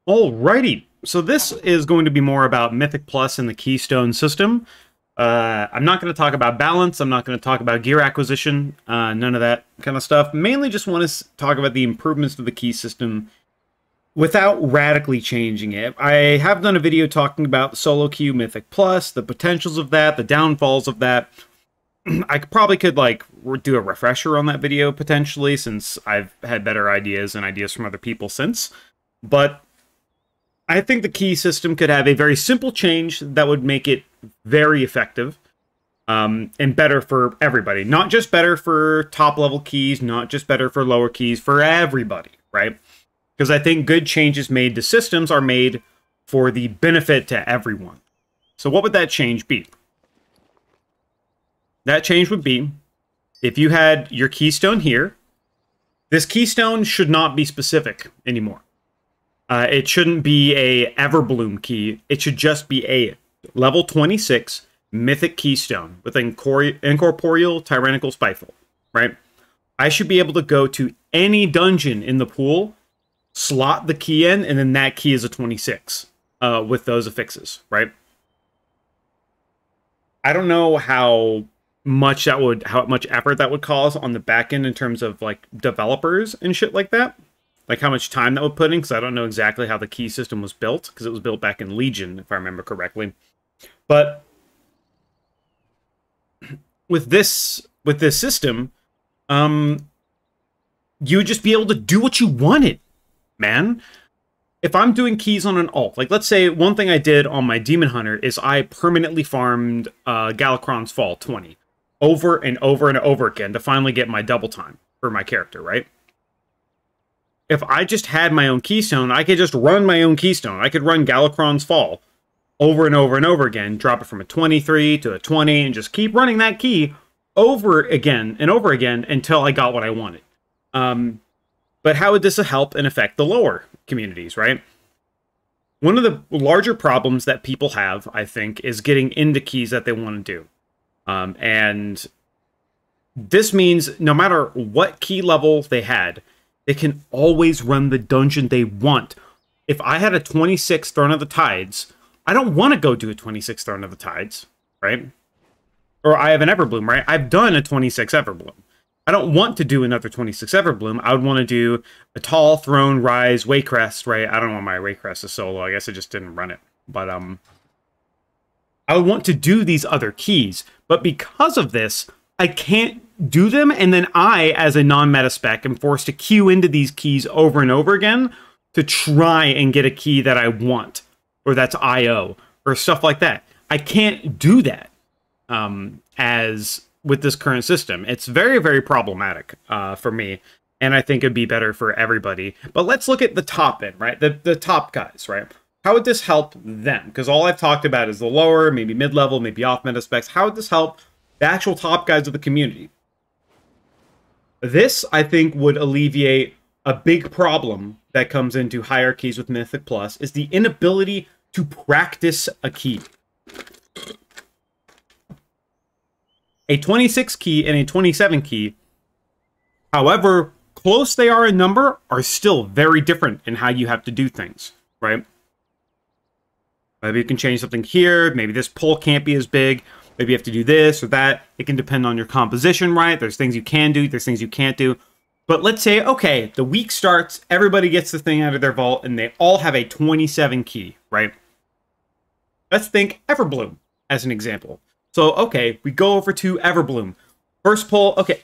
Alrighty, so this is going to be more about Mythic Plus and the Keystone system. I'm not going to talk about balance, I'm not going to talk about gear acquisition, none of that kind of stuff. Mainly just want to talk about the improvements to the key system without radically changing it. I have done a video talking about solo queue Mythic Plus, the potentials of that, the downfalls of that. I probably could like do a refresher on that video potentially, since I've had better ideas and ideas from other people since. But I think the key system could have a very simple change that would make it very effective and better for everybody. Not just better for top-level keys, not just better for lower keys, for everybody, right? Because I think good changes made to systems are made for the benefit to everyone. So what would that change be? That change would be, if you had your keystone here, this keystone should not be specific anymore. It shouldn't be a Everbloom key. It should just be a level 26 Mythic Keystone with Incorporeal Tyrannical Spiteful, right? I should be able to go to any dungeon in the pool, slot the key in, and then that key is a 26 with those affixes, right? I don't know how much effort that would cause on the back end in terms of like developers and shit like that. Like how much time that would put in, because I don't know exactly how the key system was built, because it was built back in Legion, if I remember correctly. But with this system, you would just be able to do what you wanted, man. If I'm doing keys on an alt, like let's say one thing I did on my Demon Hunter is I permanently farmed Galakron's Fall 20 over and over and over again to finally get my double time for my character, right? If I just had my own keystone, I could just run my own keystone. I could run Galakron's Fall over and over and over again, drop it from a 23 to a 20, and just keep running that key over again and over again until I got what I wanted. But how would this help and affect the lower communities, right? One of the larger problems that people have, I think, is getting into keys that they want to do. And this means no matter what key level they had, they can always run the dungeon they want. If I had a 26 Throne of the Tides, I don't want to go do a 26 Throne of the Tides, right? Or I have an Everbloom, right? I've done a 26 Everbloom. I don't want to do another 26 Everbloom. I would want to do a Tall, Throne, Rise, Waycrest, right? I don't know why my Waycrest is solo. I guess I just didn't run it. But I would want to do these other keys. But because of this, I can't do them, and then I, as a non-meta spec, am forced to queue into these keys over and over again to try and get a key that I want, or that's IO, or stuff like that. I can't do that as with this current system. It's very, very problematic for me, and I think it'd be better for everybody. But let's look at the top end, right? The top guys, right? How would this help them? Because all I've talked about is the lower, maybe mid-level, maybe off-meta specs. How would this help the actual top guys of the community? This, I think, would alleviate a big problem that comes into hierarchies with Mythic Plus, is the inability to practice a key. A 26 key and a 27 key, however close they are in number, are still very different in how you have to do things, right? Maybe you can change something here, maybe this pull can't be as big, maybe you have to do this or that. It can depend on your composition, right? There's things you can do, there's things you can't do. But let's say, okay, the week starts, everybody gets the thing out of their vault, and they all have a 27 key, right? Let's think Everbloom as an example. So, okay, we go over to Everbloom. First pull, okay,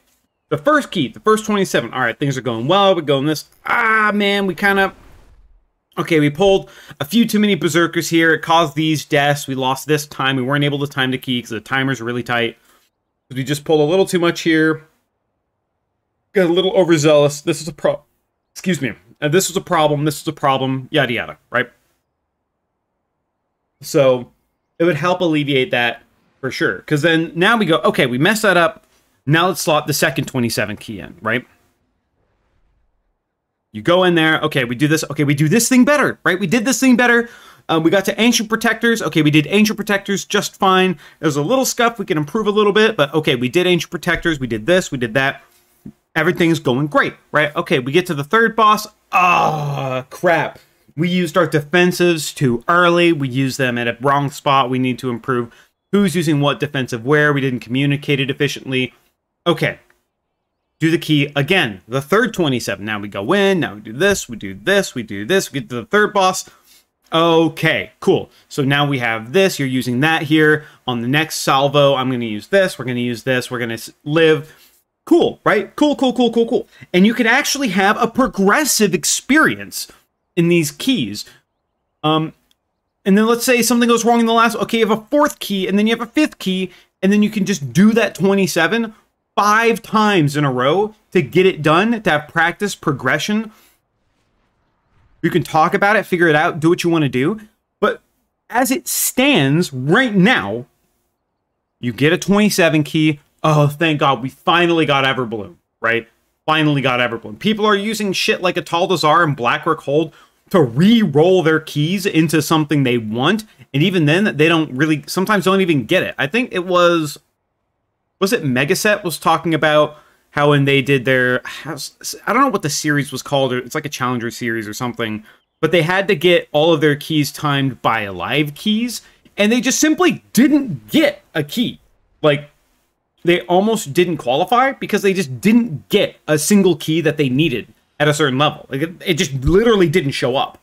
the first key, the first 27. All right, things are going well, we're going this. Ah, man, we kind of... Okay, we pulled a few too many berserkers here. It caused these deaths. We lost this time. We weren't able to time the key because the timers are really tight. We just pulled a little too much here. Got a little overzealous. This is a excuse me. This was a problem. This was a problem. Yada yada. Right. So it would help alleviate that for sure. Because then now we go. Okay, we messed that up. Now let's slot the second 27 key in. Right. You go in there, okay, we do this, okay, we do this thing better, right? We did this thing better. We got to Ancient Protectors. Okay, we did Ancient Protectors just fine. There's a little scuff, we can improve a little bit, but okay, we did Ancient Protectors, we did this, we did that. Everything's going great, right? Okay, we get to the third boss. Ah, crap. We used our defensives too early. We used them at a wrong spot. We need to improve who's using what defensive where. We didn't communicate it efficiently. Okay. Do the key again. The third 27. Now we go in. Now we do this. We do this. We do this. We get to the third boss. Okay, cool. So now we have this. You're using that here. On the next salvo, I'm going to use this. We're going to use this. We're going to live. Cool, right? Cool, cool, cool, cool, cool. And you can actually have a progressive experience in these keys. And then let's say something goes wrong in the last. Okay, you have a fourth key, and then you have a fifth key, and then you can just do that 27 5 times in a row to get it done, to have practice progression. You can talk about it, figure it out, do what you want to do. But as it stands right now, you get a 27 key. Oh, thank God, we finally got Everbloom, right? Finally got Everbloom. People are using shit like a Taldazar and Blackrock Hold to re-roll their keys into something they want. And even then, they don't really, sometimes don't even get it. I think it was it Megaset was talking about how when they did their, I don't know what the series was called, it's like a Challenger series or something, but they had to get all of their keys timed by live keys, and they just simply didn't get a key. Like, they almost didn't qualify because they just didn't get a single key that they needed at a certain level. Like, it just literally didn't show up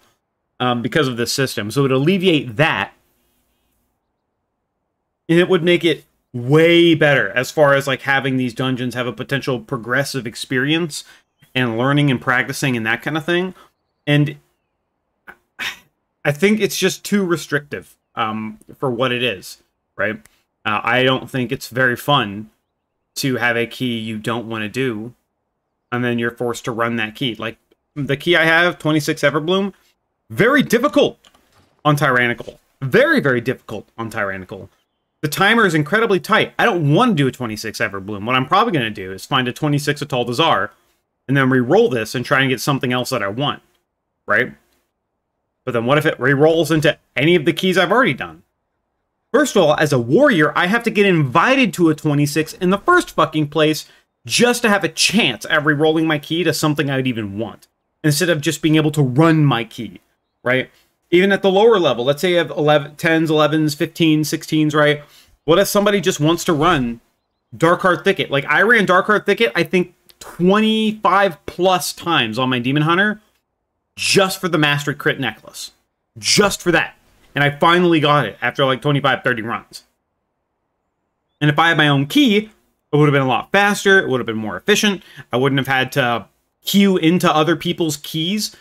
because of this system. So it would alleviate that, and it would make it way better as far as like having these dungeons have a potential progressive experience and learning and practicing and that kind of thing. And I think it's just too restrictive for what it is, right? I don't think it's very fun to have a key you don't want to do and then you're forced to run that key. Like the key I have, 26 Everbloom, very difficult on Tyrannical. Very, very difficult on Tyrannical. The timer is incredibly tight. I don't want to do a 26 Everbloom. What I'm probably going to do is find a 26 Taldazar and then re-roll this and try and get something else that I want, right? But then what if it re-rolls into any of the keys I've already done? First of all, as a warrior, I have to get invited to a 26 in the first fucking place just to have a chance at re-rolling my key to something I'd even want, instead of just being able to run my key, right? Even at the lower level, let's say you have 10s, 11s, 15s, 16s, right? What if somebody just wants to run Darkheart Thicket? Like, I ran Darkheart Thicket, I think, 25 plus times on my Demon Hunter just for the Mastery Crit Necklace. Just for that. And I finally got it after like 25, 30 runs. And if I had my own key, it would have been a lot faster. It would have been more efficient. I wouldn't have had to queue into other people's keys.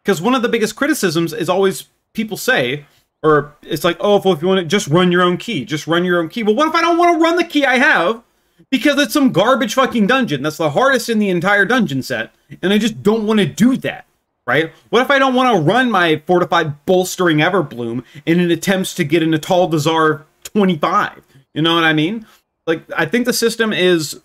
Because one of the biggest criticisms is always people say, or it's like, oh, if you want to just run your own key, just run your own key. Well, what if I don't want to run the key I have because it's some garbage fucking dungeon that's the hardest in the entire dungeon set, and I just don't want to do that, right? What if I don't want to run my Fortified Bolstering Everbloom in an attempt to get an Taldazar 25? You know what I mean? Like, I think the system is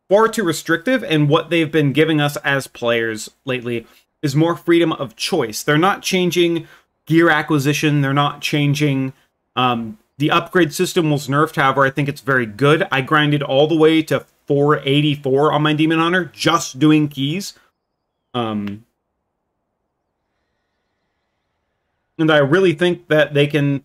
far too restrictive, and what they've been giving us as players lately is more freedom of choice. They're not changing gear acquisition. They're not changing... the upgrade system was nerfed, however, I think it's very good. I grinded all the way to 484 on my Demon Hunter, just doing keys. And I really think that they can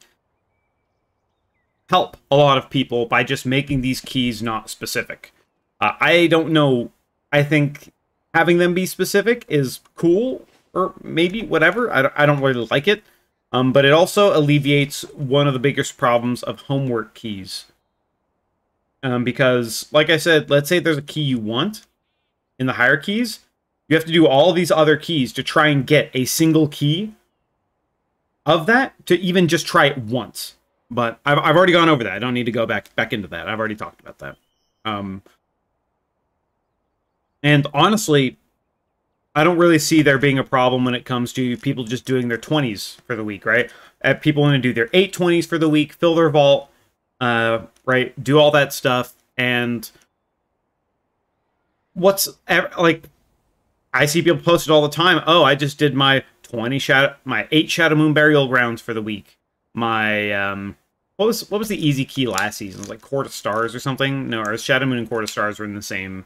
help a lot of people by just making these keys not specific. I don't know. I think having them be specific is cool, or maybe whatever. I don't really like it. But it also alleviates one of the biggest problems of homework keys. Because, like I said, let's say there's a key you want in the hierarchies. You have to do all these other keys to try and get a single key of that to even just try it once. But I've already gone over that. I don't need to go back into that. I've already talked about that. And honestly, I don't really see there being a problem when it comes to people just doing their 20s for the week, right? People want to do their 820s for the week, fill their vault, right? Do all that stuff. And like, I see people post it all the time. Oh, I just did my 8 Shadow Moon Burial Grounds for the week. My, what was the easy key last season? It was like Court of Stars or something? No, or Shadow Moon and Court of Stars were in the same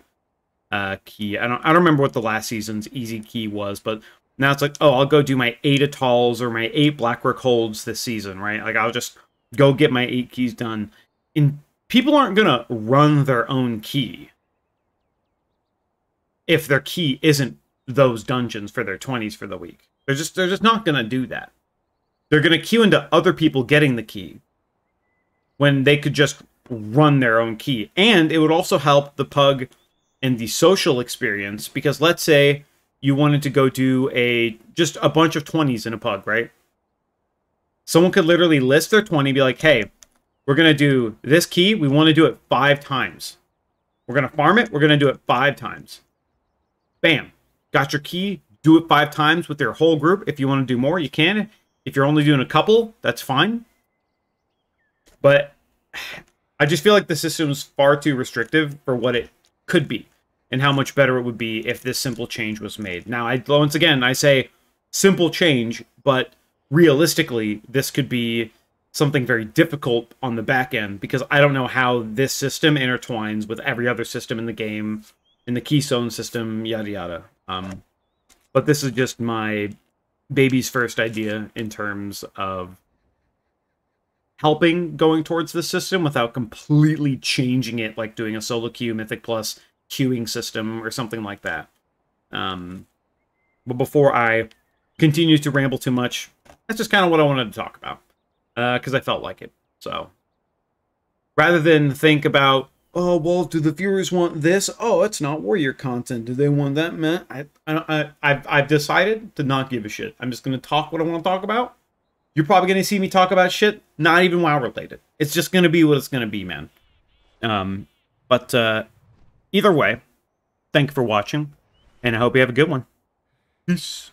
key. I don't remember what the last season's easy key was, but Now it's like, oh, I'll go do my 8 Atals or my 8 Blackrock holds this season, right? Like, I'll just go get my 8 keys done. And people aren't going to run their own key if their key isn't those dungeons for their 20s for the week. They're just not going to do that. They're going to queue into other people getting the key when they could just run their own key. And it would also help the pug and the social experience, because let's say you wanted to go do just a bunch of 20s in a pug, right? Someone could literally list their 20, be like, hey, we're going to do this key. We want to do it 5 times. We're going to farm it. We're going to do it 5 times. Bam. Got your key. Do it 5 times with your whole group. If you want to do more, you can. If you're only doing a couple, that's fine. But I just feel like the system's far too restrictive for what it could be and how much better it would be if this simple change was made. Now, once again, I say simple change, but realistically, this could be something very difficult on the back end, because I don't know how this system intertwines with every other system in the game, in the Keystone system, yada yada. But this is just my baby's first idea in terms of helping going towards this system without completely changing it, like doing a solo queue, Mythic Plus queuing system or something like that. But before I continue to ramble too much, that's just kind of what I wanted to talk about, because I felt like it. So rather than think about, oh, well, do the viewers want this? Oh, it's not warrior content. Do they want that? Man, I've decided to not give a shit. I'm just going to talk what I want to talk about. You're probably going to see me talk about shit not even WoW related. It's just going to be what it's going to be, man. But either way, thank you for watching, and I hope you have a good one. Peace.